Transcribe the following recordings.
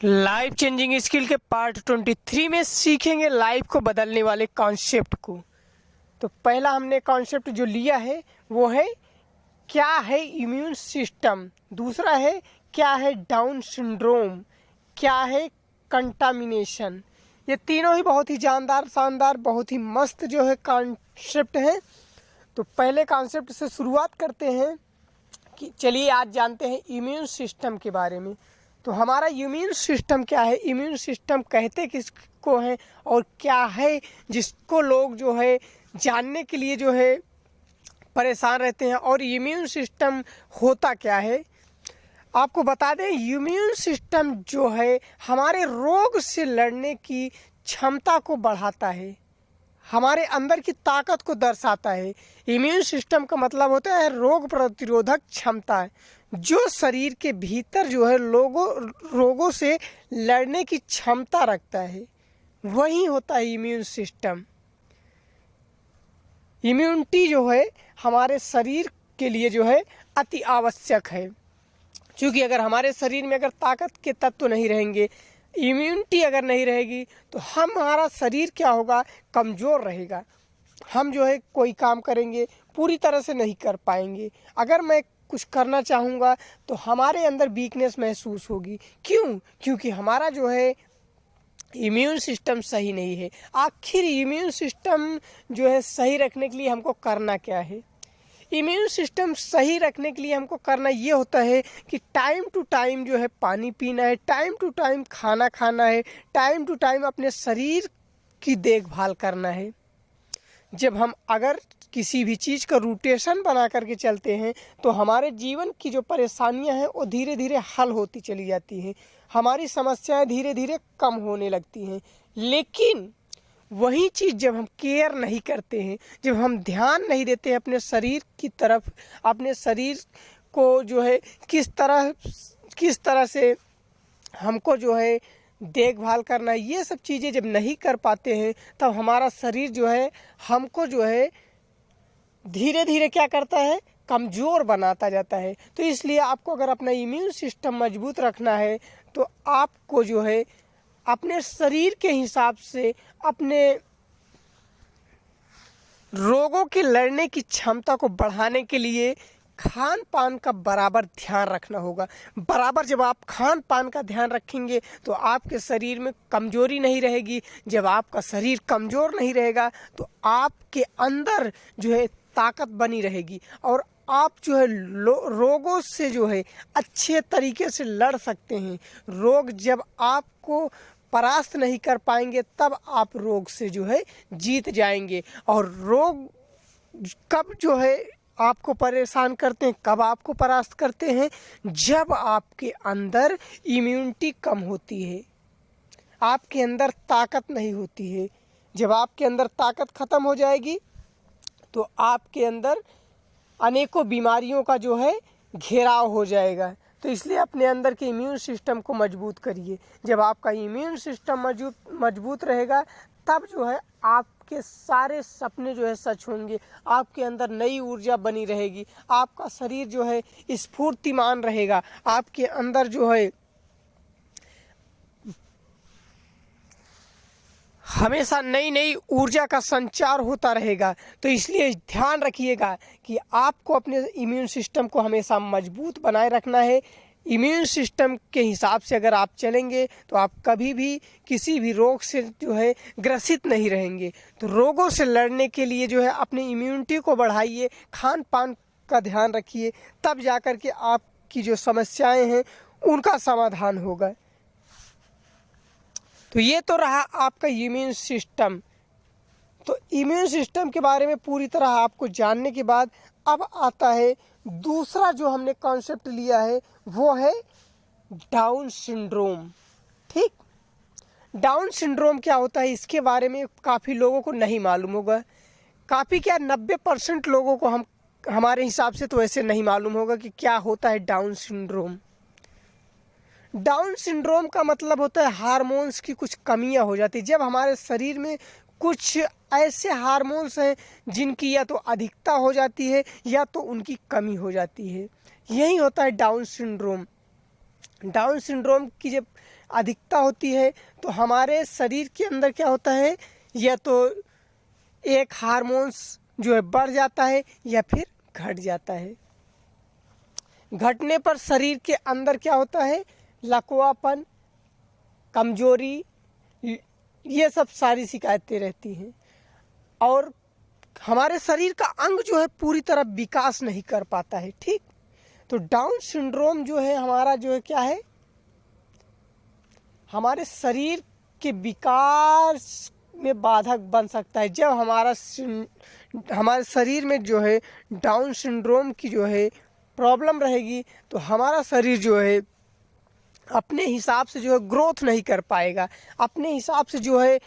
Life changing skill के part 23 में सीखेंगे लाइफ को बदलने वाले कॉन्सेप्ट को। तो पहला हमने कॉन्सेप्ट जो लिया है वो है क्या है इम्यून सिस्टम, दूसरा है क्या है डाउन सिंड्रोम, क्या है कंटामिनेशन। ये तीनों ही बहुत ही जानदार शानदार बहुत ही मस्त जो है कॉन्सेप्ट हैं। तो पहले कॉन्सेप्ट से शुरुआत करते हैं कि चलिए आज जानते हैं इम्यून सिस्टम के बारे में। तो हमारा इम्यून सिस्टम क्या है, इम्यून सिस्टम कहते किसको हैं और क्या है जिसको लोग जो है जानने के लिए जो है परेशान रहते हैं, और इम्यून सिस्टम होता क्या है। आपको बता दें इम्यून सिस्टम जो है हमारे रोग से लड़ने की क्षमता को बढ़ाता है, हमारे अंदर की ताकत को दर्शाता है। इम्यून सिस्टम का मतलब होता है रोग प्रतिरोधक क्षमता, जो शरीर के भीतर जो है रोगों से लड़ने की क्षमता रखता है, वही होता है इम्यून सिस्टम। इम्यूनिटी जो है हमारे शरीर के लिए जो है अति आवश्यक है, क्योंकि अगर हमारे शरीर में अगर ताकत के तत्व नहीं रहेंगे, इम्यूनिटी अगर नहीं रहेगी, तो हमारा शरीर क्या होगा, कमज़ोर रहेगा। हम जो है कोई काम करेंगे पूरी तरह से नहीं कर पाएंगे। अगर मैं कुछ करना चाहूँगा तो हमारे अंदर वीकनेस महसूस होगी। क्यों? क्योंकि हमारा जो है इम्यून सिस्टम सही नहीं है। आखिर इम्यून सिस्टम जो है सही रखने के लिए हमको करना क्या है? इम्यून सिस्टम सही रखने के लिए हमको करना ये होता है कि टाइम टू टाइम जो है पानी पीना है, टाइम टू टाइम खाना खाना है, टाइम टू टाइम अपने शरीर की देखभाल करना है। जब हम अगर किसी भी चीज़ का रूटेशन बना करके चलते हैं तो हमारे जीवन की जो परेशानियां हैं वो धीरे धीरे हल होती चली जाती हैं, हमारी समस्याएं धीरे धीरे कम होने लगती हैं। लेकिन वही चीज़ जब हम केयर नहीं करते हैं, जब हम ध्यान नहीं देते हैं अपने शरीर की तरफ, अपने शरीर को जो है किस तरह से हमको जो है देखभाल करना है, ये सब चीज़ें जब नहीं कर पाते हैं, तब हमारा शरीर जो है हमको जो है धीरे धीरे क्या करता है, कमज़ोर बनाता जाता है। तो इसलिए आपको अगर अपना इम्यून सिस्टम मजबूत रखना है तो आपको जो है अपने शरीर के हिसाब से अपने रोगों के लड़ने की क्षमता को बढ़ाने के लिए खान पान का बराबर ध्यान रखना होगा। बराबर जब आप खान पान का ध्यान रखेंगे तो आपके शरीर में कमज़ोरी नहीं रहेगी। जब आपका शरीर कमज़ोर नहीं रहेगा तो आपके अंदर जो है ताकत बनी रहेगी, और आप जो है रोगों से जो है अच्छे तरीके से लड़ सकते हैं। रोग जब आपको परास्त नहीं कर पाएंगे तब आप रोग से जो है जीत जाएंगे। और रोग कब जो है आपको परेशान करते हैं, कब आपको परास्त करते हैं, जब आपके अंदर इम्यूनिटी कम होती है, आपके अंदर ताकत नहीं होती है। जब आपके अंदर ताकत ख़त्म हो जाएगी तो आपके अंदर अनेकों बीमारियों का जो है घेराव हो जाएगा। तो इसलिए अपने अंदर के इम्यून सिस्टम को मजबूत करिए। जब आपका इम्यून सिस्टम मजबूत रहेगा तब जो है आपके सारे सपने जो है सच होंगे, आपके अंदर नई ऊर्जा बनी रहेगी, आपका शरीर जो है स्फूर्तिमान रहेगा, आपके अंदर जो है हमेशा नई नई ऊर्जा का संचार होता रहेगा। तो इसलिए ध्यान रखिएगा कि आपको अपने इम्यून सिस्टम को हमेशा मजबूत बनाए रखना है। इम्यून सिस्टम के हिसाब से अगर आप चलेंगे तो आप कभी भी किसी भी रोग से जो है ग्रसित नहीं रहेंगे। तो रोगों से लड़ने के लिए जो है अपनी इम्यूनिटी को बढ़ाइए, खान पान का ध्यान रखिए, तब जाकर के आपकी जो समस्याएं हैं उनका समाधान होगा। तो ये तो रहा आपका इम्यून सिस्टम। तो इम्यून सिस्टम के बारे में पूरी तरह आपको जानने के बाद अब आता है दूसरा जो हमने कॉन्सेप्ट लिया है, वो है डाउन सिंड्रोम। ठीक, डाउन सिंड्रोम क्या होता है इसके बारे में काफ़ी लोगों को नहीं मालूम होगा। काफ़ी क्या 90% लोगों को हमारे हिसाब से तो ऐसे नहीं मालूम होगा कि क्या होता है डाउन सिंड्रोम। डाउन सिंड्रोम का मतलब होता है हार्मोन्स की कुछ कमियां हो जाती है। जब हमारे शरीर में कुछ ऐसे हार्मोन्स हैं जिनकी या तो अधिकता हो जाती है या तो उनकी कमी हो जाती है, यही होता है डाउन सिंड्रोम। डाउन सिंड्रोम की जब अधिकता होती है तो हमारे शरीर के अंदर क्या होता है, या तो एक हार्मोन्स जो है बढ़ जाता है या फिर घट जाता है। घटने पर शरीर के अंदर क्या होता है, लकवापन, कमजोरी, ये सब सारी शिकायतें रहती हैं और हमारे शरीर का अंग जो है पूरी तरह विकास नहीं कर पाता है। ठीक, तो डाउन सिंड्रोम जो है हमारा जो है क्या है, हमारे शरीर के विकास में बाधक बन सकता है। जब हमारे शरीर में जो है डाउन सिंड्रोम की जो है प्रॉब्लम रहेगी तो हमारा शरीर जो है अपने हिसाब से जो है ग्रोथ नहीं कर पाएगा, अपने हिसाब से जो है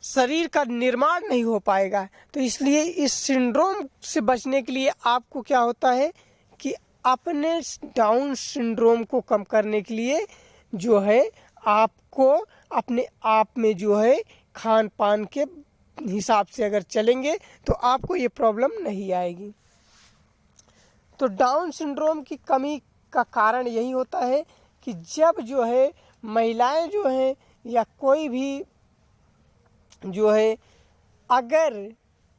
शरीर का निर्माण नहीं हो पाएगा। तो इसलिए इस सिंड्रोम से बचने के लिए आपको क्या होता है कि अपने डाउन सिंड्रोम को कम करने के लिए जो है आपको अपने आप में जो है खान पान के हिसाब से अगर चलेंगे तो आपको ये प्रॉब्लम नहीं आएगी। तो डाउन सिंड्रोम की कमी का कारण यही होता है कि जब जो है महिलाएं जो हैं या कोई भी जो है अगर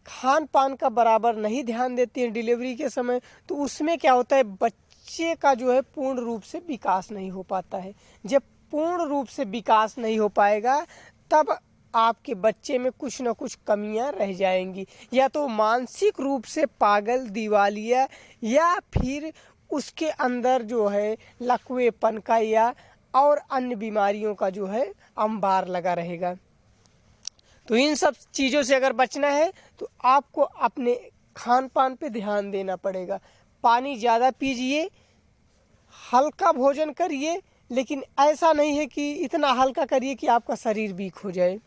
खान पान का बराबर नहीं ध्यान देती हैं डिलीवरी के समय, तो उसमें क्या होता है, बच्चे का जो है पूर्ण रूप से विकास नहीं हो पाता है। जब पूर्ण रूप से विकास नहीं हो पाएगा तब आपके बच्चे में कुछ ना कुछ कमियां रह जाएंगी, या तो मानसिक रूप से पागल, दिवालिया, या फिर उसके अंदर जो है लकवेपन का या और अन्य बीमारियों का जो है अंबार लगा रहेगा। तो इन सब चीज़ों से अगर बचना है तो आपको अपने खान पान पे ध्यान देना पड़ेगा। पानी ज़्यादा पीजिए, हल्का भोजन करिए, लेकिन ऐसा नहीं है कि इतना हल्का करिए कि आपका शरीर वीक हो जाए।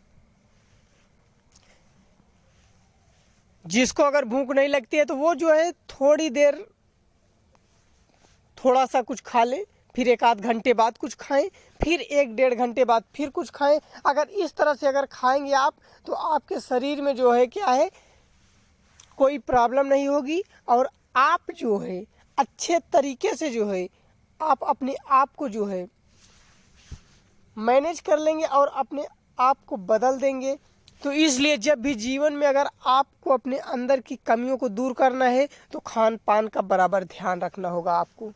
जिसको अगर भूख नहीं लगती है तो वो जो है थोड़ी देर थोड़ा सा कुछ खा ले, फिर एक आध घंटे बाद कुछ खाएं, फिर एक डेढ़ घंटे बाद फिर कुछ खाएं। अगर इस तरह से अगर खाएंगे आप तो आपके शरीर में जो है क्या है, कोई प्रॉब्लम नहीं होगी और आप जो है अच्छे तरीके से जो है आप अपने आप को जो है मैनेज कर लेंगे और अपने आप को बदल देंगे। तो इसलिए जब भी जीवन में अगर आपको अपने अंदर की कमियों को दूर करना है तो खान पान का बराबर ध्यान रखना होगा आपको।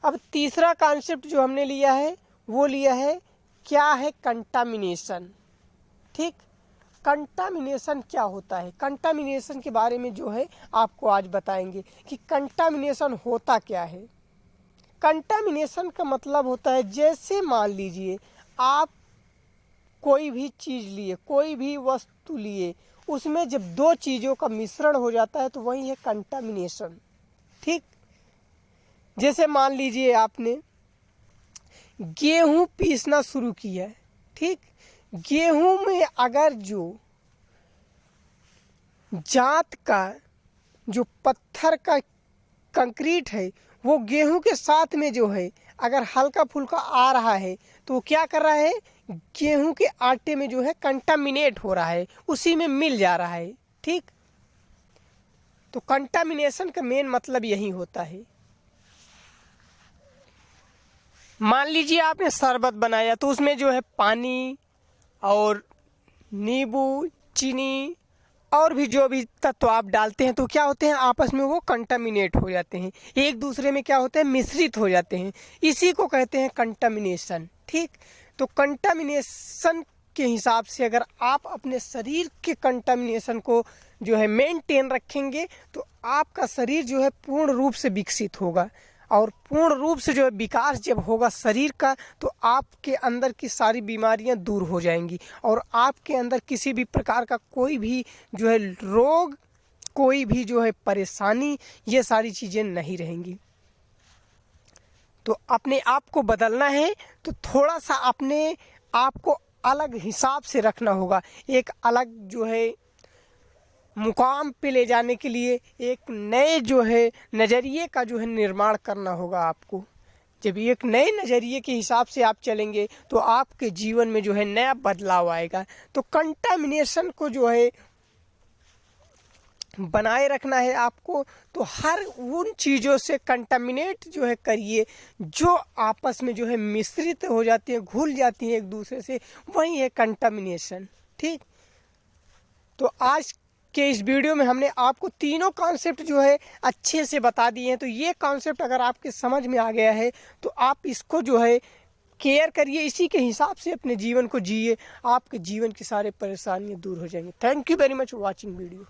अब तीसरा कॉन्सेप्ट जो हमने लिया है वो लिया है क्या है, कंटामिनेशन। ठीक, कंटामिनेशन क्या होता है, कंटामिनेशन के बारे में जो है आपको आज बताएंगे कि कंटामिनेशन होता क्या है। कंटामिनेशन का मतलब होता है, जैसे मान लीजिए आप कोई भी चीज़ लिए, कोई भी वस्तु लिए, उसमें जब दो चीज़ों का मिश्रण हो जाता है तो वही है कंटामिनेशन। ठीक, जैसे मान लीजिए आपने गेहूं पीसना शुरू किया है। ठीक, गेहूं में अगर जो जात का जो पत्थर का कंक्रीट है वो गेहूं के साथ में जो है अगर हल्का फुल्का आ रहा है तो क्या कर रहा है, गेहूं के आटे में जो है कंटामिनेट हो रहा है, उसी में मिल जा रहा है। ठीक, तो कंटामिनेशन का मेन मतलब यही होता है। मान लीजिए आपने शरबत बनाया तो उसमें जो है पानी और नींबू, चीनी और भी जो भी तत्व आप डालते हैं तो क्या होते हैं, आपस में वो कंटामिनेट हो जाते हैं, एक दूसरे में क्या होते हैं, मिश्रित हो जाते हैं। इसी को कहते हैं कंटामिनेशन। ठीक, तो कंटामिनेशन के हिसाब से अगर आप अपने शरीर के कंटामिनेशन को जो है मेंटेन रखेंगे तो आपका शरीर जो है पूर्ण रूप से विकसित होगा, और पूर्ण रूप से जो है विकास जब होगा शरीर का तो आपके अंदर की सारी बीमारियां दूर हो जाएंगी और आपके अंदर किसी भी प्रकार का कोई भी जो है रोग, कोई भी जो है परेशानी, ये सारी चीज़ें नहीं रहेंगी। तो अपने आप को बदलना है तो थोड़ा सा अपने आप को अलग हिसाब से रखना होगा, एक अलग जो है मुकाम पे ले जाने के लिए एक नए जो है नज़रिए का जो है निर्माण करना होगा आपको। जब एक नए नज़रिए के हिसाब से आप चलेंगे तो आपके जीवन में जो है नया बदलाव आएगा। तो कंटामिनेशन को जो है बनाए रखना है आपको, तो हर उन चीज़ों से कंटामिनेट जो है करिए जो आपस में जो है मिश्रित हो जाती है, घुल जाती है एक दूसरे से, वही है कंटामिनेशन। ठीक, तो आज के इस वीडियो में हमने आपको तीनों कॉन्सेप्ट जो है अच्छे से बता दिए हैं। तो ये कॉन्सेप्ट अगर आपके समझ में आ गया है तो आप इसको जो है केयर करिए, इसी के हिसाब से अपने जीवन को जिए, आपके जीवन की सारे परेशानियां दूर हो जाएंगी। Thank you very much for watching video.